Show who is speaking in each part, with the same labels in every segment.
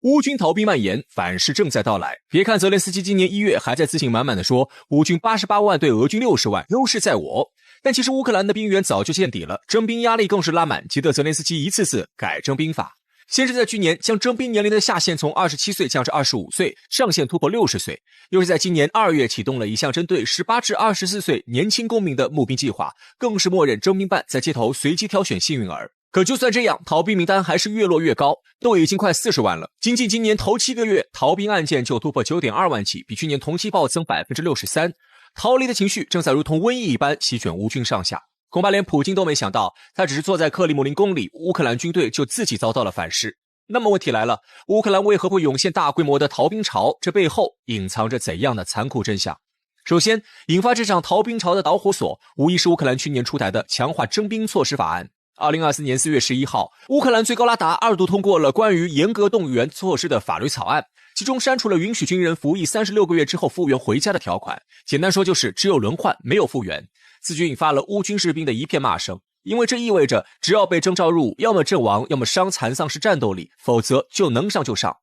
Speaker 1: 乌军逃兵蔓延，反噬正在到来。别看泽连斯基今年1月还在自信满满的说乌军88万对俄军60万，优势在我，但其实乌克兰的兵源早就见底了，征兵压力更是拉满，急得泽连斯基一次次改征兵法。先是在去年将征兵年龄的下限从27岁降至25岁，上限突破60岁，又是在今年2月启动了一项针对18至24岁年轻公民的募兵计划，更是默认征兵办在街头随机挑选幸运儿。可就算这样，逃兵名单还是越落越高，都已经快40万了。仅仅今年头7个月，逃兵案件就突破 9.2 万起，比去年同期暴增 63%。逃离的情绪正在如同瘟疫一般席卷乌军上下。恐怕连普京都没想到，他只是坐在克里姆林宫里，乌克兰军队就自己遭到了反噬。那么问题来了，乌克兰为何会涌现大规模的逃兵潮？这背后隐藏着怎样的残酷真相？首先，引发这场逃兵潮的导火索，无疑是乌克兰去年出台的强化征兵措施法案。2024年4月11号，乌克兰最高拉达2度通过了关于严格动员措施的法律草案，其中删除了允许军人服役36个月之后复员回家的条款。简单说就是只有轮换，没有复员。此举引发了乌军士兵的一片骂声，因为这意味着只要被征召入伍，要么阵亡，要么伤残丧失战斗力，否则就能上就上。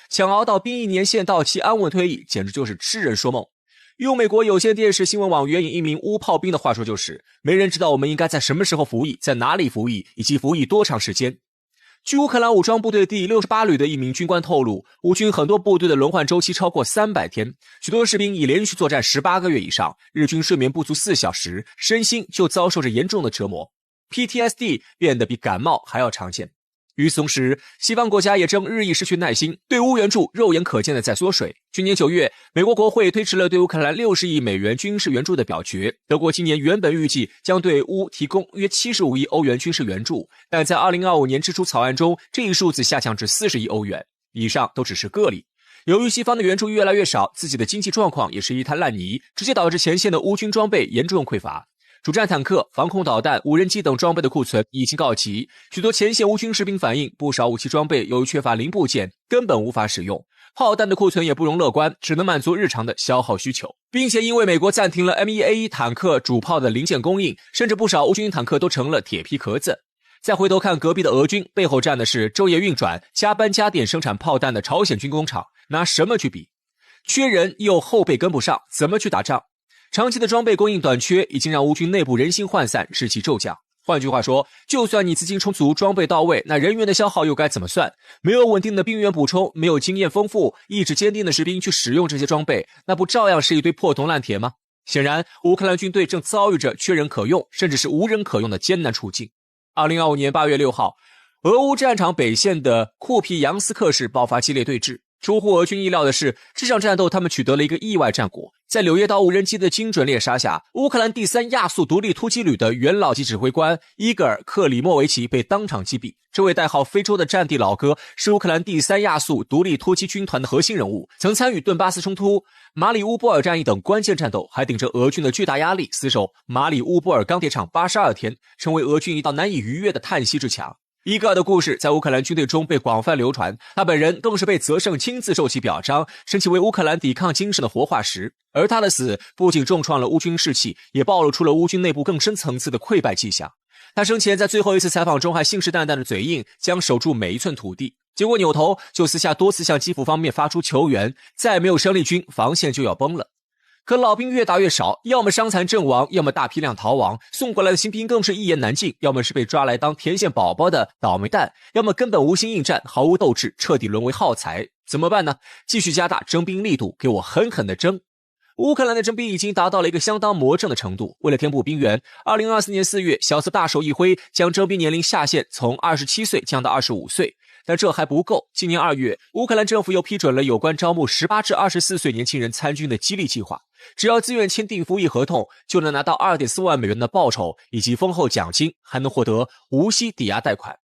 Speaker 1: 想熬到兵役年限到期安稳退役，简直就是痴人说梦。用美国有线电视新闻网援引一名乌炮兵的话说，就是没人知道我们应该在什么时候服役，在哪里服役，以及服役多长时间。据乌克兰武装部队第68旅的一名军官透露，乌军很多部队的轮换周期超过300天，许多士兵已连续作战18个月以上，日均睡眠不足4小时，身心就遭受着严重的折磨， PTSD 变得比感冒还要常见。与此同时，西方国家也正日益失去耐心，对乌援助肉眼可见的在缩水。去年9月，美国国会推迟了对乌克兰60亿美元军事援助的表决。德国今年原本预计将对乌提供约75亿欧元军事援助，但在2025年支出草案中，这一数字下降至40亿欧元。以上都只是个例。由于西方的援助越来越少，自己的经济状况也是一滩烂泥，直接导致前线的乌军装备严重匮乏。主战坦克、防空导弹、无人机等装备的库存已经告急，许多前线乌军士兵反映，不少武器装备由于缺乏零部件，根本无法使用。炮弹的库存也不容乐观，只能满足日常的消耗需求，并且因为美国暂停了 M1A1 坦克主炮的零件供应，甚至不少乌军坦克都成了铁皮壳子。再回头看隔壁的俄军，背后站的是昼夜运转、加班加点生产炮弹的朝鲜军工厂，拿什么去比？缺人又后备跟不上，怎么去打仗？长期的装备供应短缺已经让乌军内部人心涣散，士气骤降。换句话说，就算你资金充足，装备到位，那人员的消耗又该怎么算？没有稳定的兵源补充，没有经验丰富、意志坚定的士兵去使用这些装备，那不照样是一堆破铜烂铁吗？显然，乌克兰军队正遭遇着缺人可用，甚至是无人可用的艰难处境。2025年8月6号，俄乌战场北线的库皮扬斯克市爆发激烈对峙。出乎俄军意料的是，这场战斗他们取得了一个意外战果。在柳叶刀无人机的精准猎杀下，乌克兰第3亚速独立突击旅的元老级指挥官伊戈尔·克里莫维奇被当场击毙。这位代号非洲的战地老哥是乌克兰第3亚速独立突击军团的核心人物，曾参与顿巴斯冲突、马里乌波尔战役等关键战斗，还顶着俄军的巨大压力死守马里乌波尔钢铁厂82天，成为俄军一道难以逾越的叹息之墙。伊戈尔的故事在乌克兰军队中被广泛流传，他本人更是被泽胜亲自授其表彰，称其为乌克兰抵抗精神的活化石。而他的死不仅重创了乌军士气，也暴露出了乌军内部更深层次的溃败迹象。他生前在最后一次采访中还信誓旦旦的嘴硬，将守住每一寸土地，结果扭头就私下多次向基辅方面发出求援，再没有生力军，防线就要崩了。可老兵越打越少，要么伤残阵亡，要么大批量逃亡，送过来的新兵更是一言难尽，要么是被抓来当田线宝宝的倒霉蛋，要么根本无心应战，毫无斗志，彻底沦为耗材。怎么办呢？继续加大征兵力度，给我狠狠的征。乌克兰的征兵已经达到了一个相当魔怔的程度，为了填补兵源，2024年4月，小泽大手一挥，将征兵年龄下限从27岁降到25岁。但这还不够，今年2月，乌克兰政府又批准了有关招募18至24岁年轻人参军的激励计划，只要自愿签订服役合同，就能拿到 2.4 万美元的报酬以及丰厚奖金，还能获得无息抵押贷款。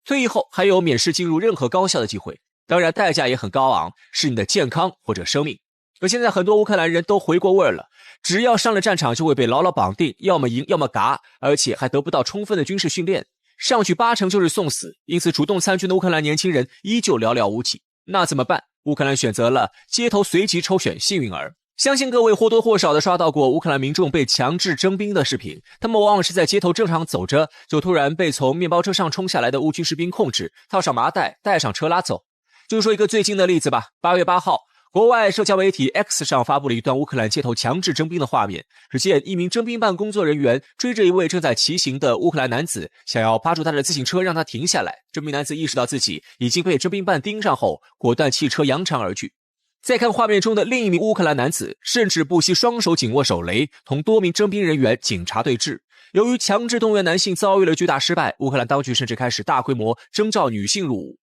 Speaker 1: 退役后还有免试进入任何高校的机会，当然代价也很高昂，是你的健康或者生命。可现在很多乌克兰人都回过味儿了，只要上了战场就会被牢牢绑定，要么赢要么嘎，而且还得不到充分的军事训练，上去8成就是送死，因此主动参军的乌克兰年轻人依旧寥寥无几。那怎么办？乌克兰选择了街头随机抽选幸运儿。相信各位或多或少的刷到过乌克兰民众被强制征兵的视频，他们往往是在街头正常走着，就突然被从面包车上冲下来的乌军士兵控制，套上麻袋，带上车拉走。就说一个最近的例子吧，8月8号，国外社交媒体 X 上发布了一段乌克兰街头强制征兵的画面。只见一名征兵办工作人员追着一位正在骑行的乌克兰男子，想要扒住他的自行车让他停下来。这名男子意识到自己已经被征兵办盯上后，果断弃车扬长而去。再看画面中的另一名乌克兰男子，甚至不惜双手紧握手雷，同多名征兵人员警察对峙。由于强制动员男性遭遇了巨大失败，乌克兰当局甚至开始大规模征召女性入伍。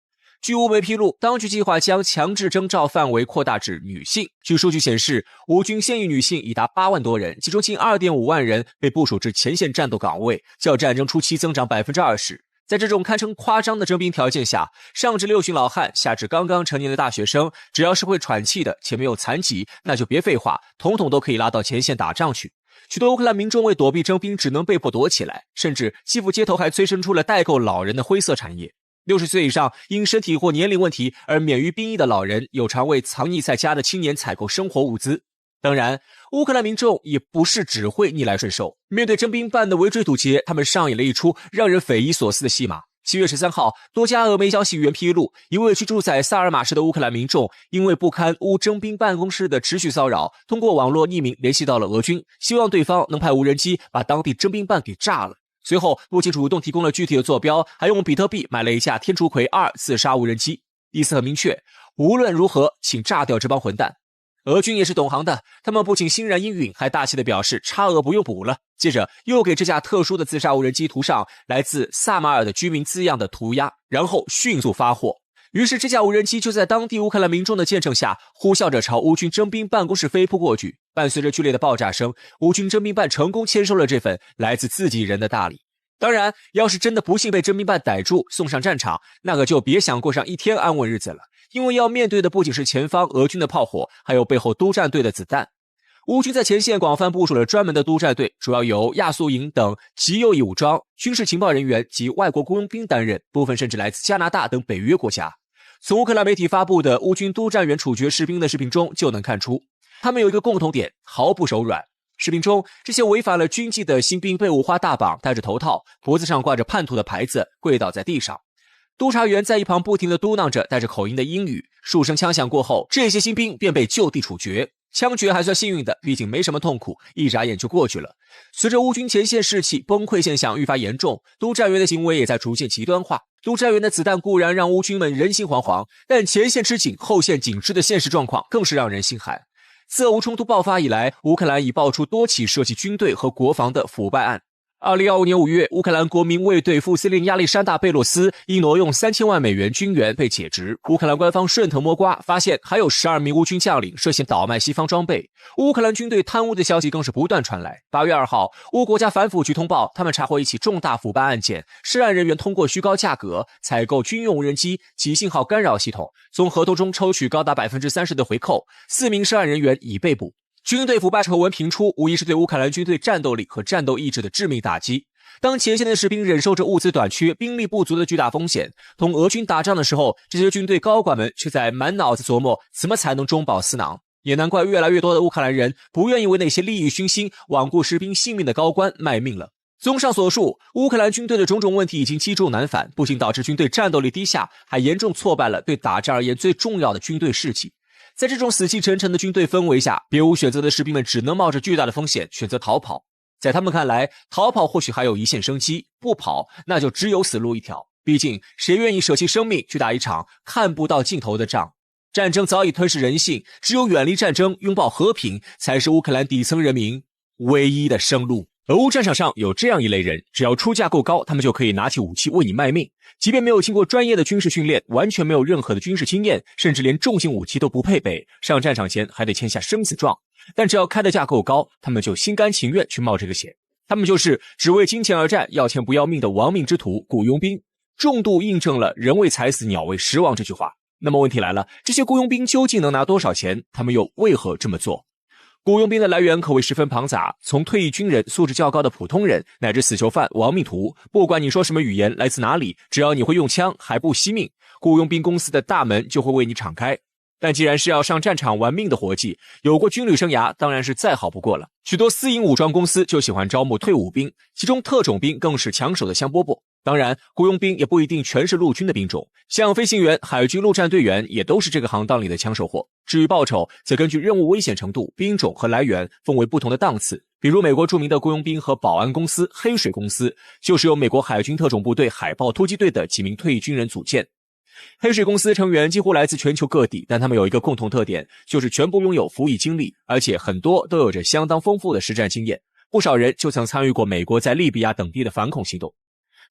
Speaker 1: 据乌媒披露，当局计划将强制征召范围扩大至女性。据数据显示，乌军现役女性已达8万多人，其中近 2.5 万人被部署至前线战斗岗位，较战争初期增长 20%。在这种堪称夸张的征兵条件下，上至6旬老汉，下至刚刚成年的大学生，只要是会喘气的且没有残疾，那就别废话，统统都可以拉到前线打仗去。许多乌克兰民众为躲避征兵，只能被迫躲起来，甚至基辅街头还催生出了代购老人的灰色产业。60岁以上因身体或年龄问题而免于兵役的老人，有偿为藏匿在家的青年采购生活物资。当然，乌克兰民众也不是只会逆来顺受，面对征兵办的围追堵截，他们上演了一出让人匪夷所思的戏码。7月13号，多家俄媒消息源披露，一位居住在萨尔马市的乌克兰民众，因为不堪乌征兵办公室的持续骚扰，通过网络匿名联系到了俄军，希望对方能派无人机把当地征兵办给炸了。随后，不仅主动提供了具体的坐标，还用比特币买了一架天竺葵2自杀无人机，意思很明确，无论如何，请炸掉这帮混蛋。俄军也是懂行的，他们不仅欣然应允，还大气地表示差额不用补了。接着又给这架特殊的自杀无人机涂上来自萨马尔的居民字样的涂鸦，然后迅速发货。于是这架无人机就在当地乌克兰民众的见证下，呼啸着朝乌军征兵办公室飞扑过去。伴随着剧烈的爆炸声，乌军征兵办成功签收了这份来自自己人的大礼。当然，要是真的不幸被征兵办逮住送上战场，那可就别想过上一天安稳日子了，因为要面对的不仅是前方俄军的炮火，还有背后督战队的子弹。乌军在前线广泛部署了专门的督战队，主要由亚速营等极右翼武装、军事情报人员及外国雇佣兵担任，部分甚至来自加拿大等北约国家。从乌克兰媒体发布的乌军督战员处决士兵的视频中就能看出，他们有一个共同点，毫不手软。视频中，这些违反了军纪的新兵被五花大绑，戴着头套，脖子上挂着叛徒的牌子，跪倒在地上。督察员在一旁不停地嘟囔着带着口音的英语，数声枪响过后，这些新兵便被就地处决。枪决还算幸运的，毕竟没什么痛苦，一眨眼就过去了。随着乌军前线士气崩溃现象愈发严重，督战员的行为也在逐渐极端化。督战员的子弹固然让乌军们人心惶惶，但前线吃紧后线紧支的现实状况更是让人心寒。自俄乌冲突爆发以来，乌克兰已爆出多起涉及军队和国防的腐败案。2025年5月，乌克兰国民卫队副司令亚历山大·贝洛斯因挪用3000万美元军援被解职。乌克兰官方顺藤摸瓜，发现还有12名乌军将领涉嫌倒卖西方装备。乌克兰军队贪污的消息更是不断传来。8月2号，乌国家反腐局通报，他们查获一起重大腐败案件，涉案人员通过虚高价格采购军用无人机及信号干扰系统，从合同中抽取高达 30% 的回扣。4名涉案人员已被捕。军队腐败丑闻频出，无疑是对乌克兰军队战斗力和战斗意志的致命打击。当前线的士兵忍受着物资短缺、兵力不足的巨大风险，同俄军打仗的时候，这些军队高管们却在满脑子琢磨怎么才能中饱私囊。也难怪越来越多的乌克兰人不愿意为那些利益熏心、罔顾士兵性命的高官卖命了。综上所述，乌克兰军队的种种问题已经积重难返，不仅导致军队战斗力低下，还严重挫败了对打仗而言最重要的军队士气。在这种死气沉沉的军队氛围下，别无选择的士兵们只能冒着巨大的风险选择逃跑。在他们看来，逃跑或许还有一线生机，不跑那就只有死路一条。毕竟谁愿意舍弃生命去打一场看不到尽头的仗？战争早已吞噬人性，只有远离战争，拥抱和平，才是乌克兰底层人民唯一的生路。俄乌战场上有这样一类人，只要出价够高，他们就可以拿起武器为你卖命。即便没有经过专业的军事训练，完全没有任何的军事经验，甚至连重型武器都不配备，上战场前还得签下生死状，但只要开的价够高，他们就心甘情愿去冒这个险。他们就是只为金钱而战，要钱不要命的亡命之徒雇佣兵，重度印证了人为财死，鸟为食亡这句话。那么问题来了，这些雇佣兵究竟能拿多少钱？他们又为何这么做？雇佣兵的来源可谓十分庞杂，从退役军人、素质较高的普通人，乃至死囚犯、亡命徒，不管你说什么语言，来自哪里，只要你会用枪还不惜命，雇佣兵公司的大门就会为你敞开。但既然是要上战场玩命的活计，有过军旅生涯当然是再好不过了。许多私营武装公司就喜欢招募退伍兵，其中特种兵更是抢手的香饽饽。当然，雇佣兵也不一定全是陆军的兵种，像飞行员、海军陆战队员也都是这个行当里的抢手货。至于报酬，则根据任务危险程度、兵种和来源分为不同的档次。比如美国著名的雇佣兵和保安公司黑水公司，就是由美国海军特种部队海豹突击队的几名退役军人组建。黑水公司成员几乎来自全球各地，但他们有一个共同特点，就是全部拥有服役经历，而且很多都有着相当丰富的实战经验。不少人就曾参与过美国在利比亚等地的反恐行动。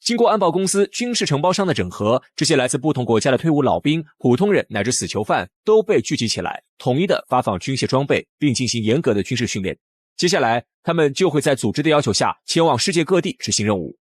Speaker 1: 经过安保公司、军事承包商的整合，这些来自不同国家的退伍老兵、普通人乃至死囚犯都被聚集起来，统一的发放军械装备，并进行严格的军事训练。接下来，他们就会在组织的要求下前往世界各地执行任务，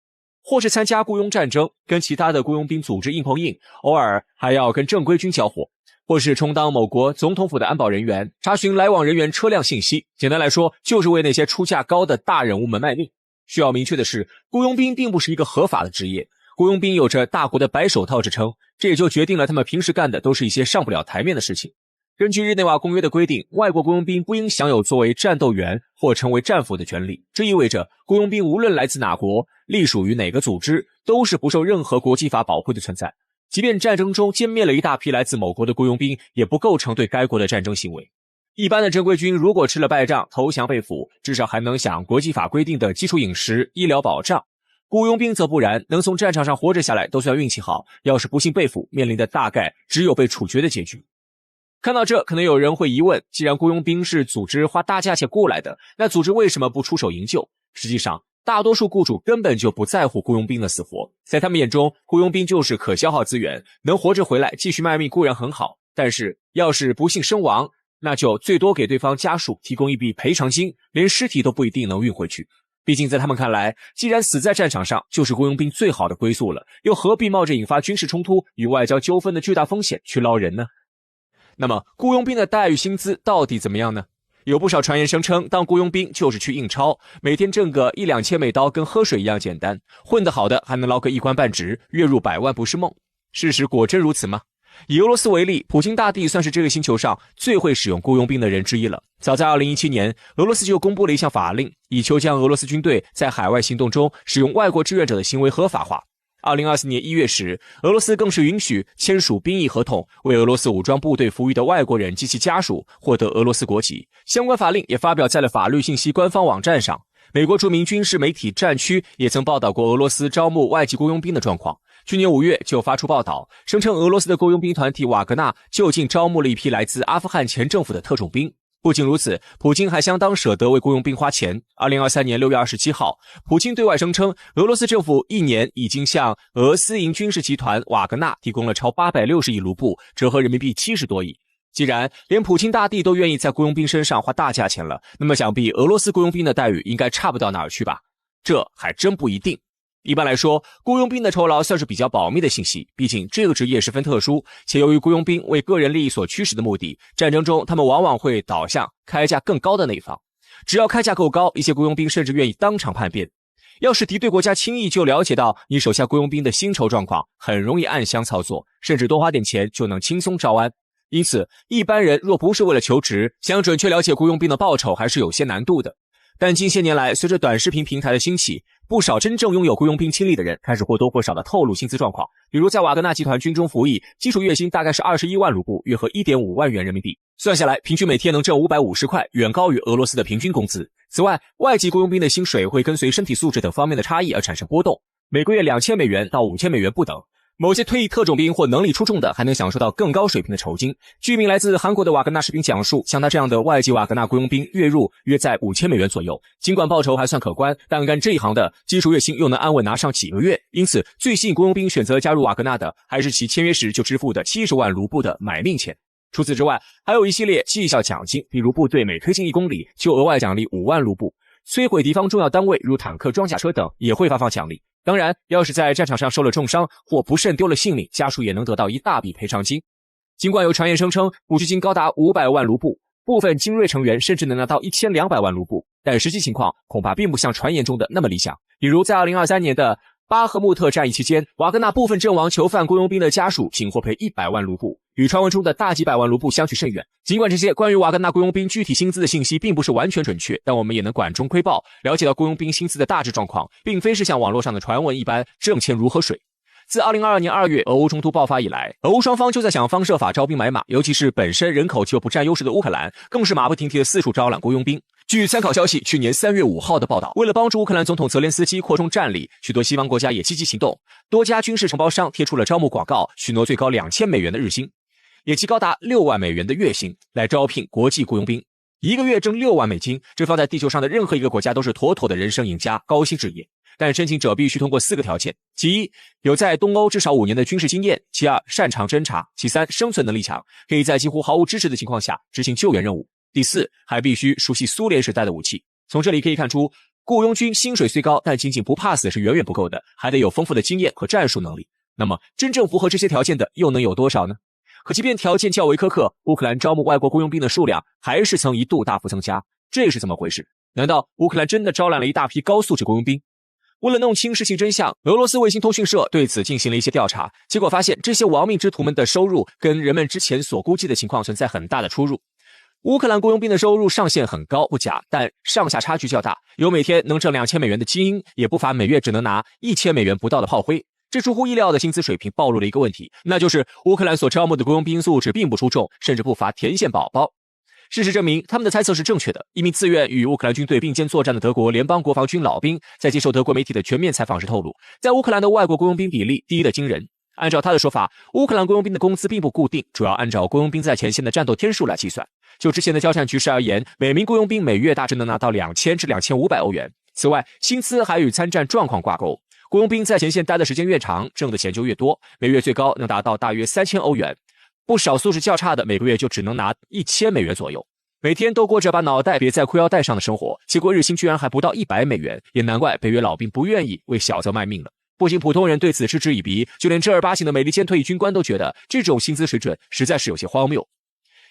Speaker 1: 或是参加雇佣战争，跟其他的雇佣兵组织硬碰硬，偶尔还要跟正规军交火，或是充当某国总统府的安保人员，查询来往人员车辆信息。简单来说，就是为那些出价高的大人物们卖命。需要明确的是，雇佣兵并不是一个合法的职业，雇佣兵有着大国的白手套之称，这也就决定了他们平时干的都是一些上不了台面的事情。根据日内瓦公约的规定，外国雇佣兵不应享有作为战斗员或成为战俘的权利，这意味着雇佣兵无论来自哪国，隶属于哪个组织，都是不受任何国际法保护的存在。即便战争中歼灭了一大批来自某国的雇佣兵，也不构成对该国的战争行为。一般的正规军如果吃了败仗，投降被俘，至少还能享国际法规定的基础饮食、医疗保障。雇佣兵则不然，能从战场上活着下来都算运气好，要是不幸被俘，面临的大概只有被处决的结局。看到这，可能有人会疑问，既然雇佣兵是组织花大价钱雇来的，那组织为什么不出手营救？实际上，大多数雇主根本就不在乎雇佣兵的死活，在他们眼中，雇佣兵就是可消耗资源，能活着回来继续卖命固然很好，但是要是不幸身亡，那就最多给对方家属提供一笔赔偿金，连尸体都不一定能运回去。毕竟在他们看来，既然死在战场上就是雇佣兵最好的归宿了，又何必冒着引发军事冲突与外交纠纷的巨大风险去捞人呢？那么雇佣兵的待遇薪资到底怎么样呢？有不少传言声称，当雇佣兵就是去印钞，每天挣个1-2千美刀跟喝水一样简单，混得好的还能捞个一官半职，月入100万不是梦。事实果真如此吗？以俄罗斯为例，普京大帝算是这个星球上最会使用雇佣兵的人之一了。早在2017年，俄罗斯就公布了一项法令，以求将俄罗斯军队在海外行动中使用外国志愿者的行为合法化。2024年1月时，俄罗斯更是允许签署兵役合同为俄罗斯武装部队服役的外国人及其家属获得俄罗斯国籍。相关法令也发表在了法律信息官方网站上。美国著名军事媒体战区也曾报道过俄罗斯招募外籍雇佣兵的状况。去年5月就发出报道，声称俄罗斯的雇佣兵团体瓦格纳就近招募了一批来自阿富汗前政府的特种兵。不仅如此，普京还相当舍得为雇佣兵花钱。2023年6月27号，普京对外声称，俄罗斯政府一年已经向俄私营军事集团瓦格纳提供了超860亿卢布，折合人民币70多亿。既然连普京大帝都愿意在雇佣兵身上花大价钱了，那么想必俄罗斯雇佣兵的待遇应该差不到哪儿去吧？这还真不一定。一般来说，雇佣兵的酬劳算是比较保密的信息，毕竟这个职业十分特殊，且由于雇佣兵为个人利益所驱使的目的，战争中他们往往会倒向开价更高的那一方。只要开价够高，一些雇佣兵甚至愿意当场叛变。要是敌对国家轻易就了解到你手下雇佣兵的薪酬状况，很容易暗箱操作，甚至多花点钱就能轻松招安。因此，一般人若不是为了求职，想准确了解雇佣兵的报酬还是有些难度的。但近些年来，随着短视频平台的兴起，不少真正拥有雇佣兵经历的人开始或多或少的透露薪资状况。比如在瓦格纳集团军中服役，基础月薪大概是21万卢布，约合 1.5 万元人民币，算下来平均每天能挣550块，远高于俄罗斯的平均工资。此外，外籍雇佣兵的薪水会跟随身体素质等方面的差异而产生波动，每个月2000美元到5000美元不等。某些退役特种兵或能力出众的还能享受到更高水平的酬金。据一名来自韩国的瓦格纳士兵讲述，像他这样的外籍瓦格纳雇佣兵月入约在5000美元左右，尽管报酬还算可观，但干这一行的基础月薪又能安稳拿上几个月，因此最吸引雇佣兵选择加入瓦格纳的还是其签约时就支付的70万卢布的买命钱。除此之外，还有一系列绩效奖金，比如部队每推进1公里就额外奖励5万卢布，摧毁敌方重要单位如坦克、装甲车等也会发放奖励。当然，要是在战场上受了重伤或不慎丢了性命，家属也能得到一大笔赔偿金。尽管有传言声称补助金高达500万卢布，部分精锐成员甚至能拿到1200万卢布，但实际情况恐怕并不像传言中的那么理想。比如在2023年的巴赫穆特战役期间，瓦格纳部分阵亡囚犯雇佣兵的家属仅获赔100万卢布，与传闻中的大几百万卢布相去甚远。尽管这些关于瓦格纳雇佣兵具体薪资的信息并不是完全准确，但我们也能管中窥豹，了解到雇佣兵薪资的大致状况，并非是像网络上的传闻一般挣钱如河水。自2022年2月俄乌冲突爆发以来，俄乌双方就在想方设法招兵买马，尤其是本身人口就不占优势的乌克兰，更是马不停蹄的四处招揽雇佣兵。据参考消息去年3月5号的报道，为了帮助乌克兰总统泽连斯基扩充战力，许多西方国家也积极行动，多家军事承包商贴出了招募广告，许诺最高2000美元的日薪，也即高达6万美元的月薪，来招聘国际雇佣兵。一个月挣6万美金，这放在地球上的任何一个国家都是妥妥的人生赢家，高薪置业。但申请者必须通过4个条件：其一，有在东欧至少5年的军事经验；其二，擅长侦察；其三，生存能力强，可以在几乎毫无支持的情况下执行救援任务；第四，还必须熟悉苏联时代的武器。从这里可以看出，雇佣军薪水虽高，但仅仅不怕死是远远不够的，还得有丰富的经验和战术能力。那么，真正符合这些条件的又能有多少呢？可即便条件较为苛刻，乌克兰招募外国雇佣兵的数量还是曾一度大幅增加，这是怎么回事？难道乌克兰真的招揽了一大批高素质雇佣兵？为了弄清事情真相，俄罗斯卫星通讯社对此进行了一些调查，结果发现这些亡命之徒们的收入跟人们之前所估计的情况存在很大的出入。乌克兰雇佣兵的收入上限很高不假，但上下差距较大，有每天能挣2000美元的精英，也不乏每月只能拿1000美元不到的炮灰。这出乎意料的薪资水平暴露了一个问题，那就是乌克兰所招募的雇佣兵素质并不出众，甚至不乏天线宝宝。事实证明，他们的猜测是正确的。一名自愿与乌克兰军队并肩作战的德国联邦国防军老兵，在接受德国媒体的全面采访时透露，在乌克兰的外国雇佣兵比例低得惊人。按照他的说法，乌克兰雇佣兵的工资并不固定，主要按照雇佣兵在前线的战斗天数来计算。就之前的交战局势而言，每名雇佣兵每月大致能拿到2000至2500欧元。此外，薪资还与参战状况挂钩。雇佣兵在前线待的时间越长，挣的钱就越多，每月最高能达到大约3000欧元。不少素质较差的每个月就只能拿1000美元左右，每天都过着把脑袋别在裤腰带上的生活，结果日薪居然还不到100美元，也难怪北约老兵不愿意为小则卖命了。不仅普通人对此嗤之以鼻，就连正儿八经的美利坚退役军官都觉得这种薪资水准实在是有些荒谬。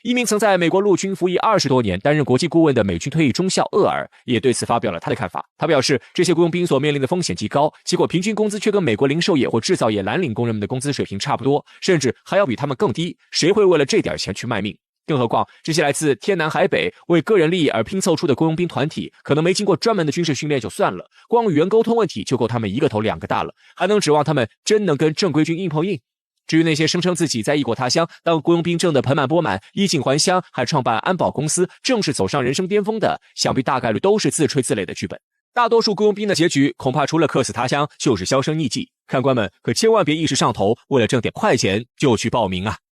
Speaker 1: 一名曾在美国陆军服役20多年、担任国际顾问的美军退役中校厄尔也对此发表了他的看法。他表示，这些雇佣兵所面临的风险极高，结果平均工资却跟美国零售业或制造业蓝领工人们的工资水平差不多，甚至还要比他们更低。谁会为了这点钱去卖命？更何况，这些来自天南海北为个人利益而拼凑出的雇佣兵团体，可能没经过专门的军事训练就算了，光语言沟通问题就够他们一个头两个大了，还能指望他们真能跟正规军硬碰硬？至于那些声称自己在异国他乡当雇佣兵挣得盆满钵满、衣锦还乡，还创办安保公司，正式走上人生巅峰的，想必大概率都是自吹自擂的剧本。大多数雇佣兵的结局，恐怕除了客死他乡，就是销声匿迹。看官们可千万别一时上头，为了挣点快钱就去报名啊！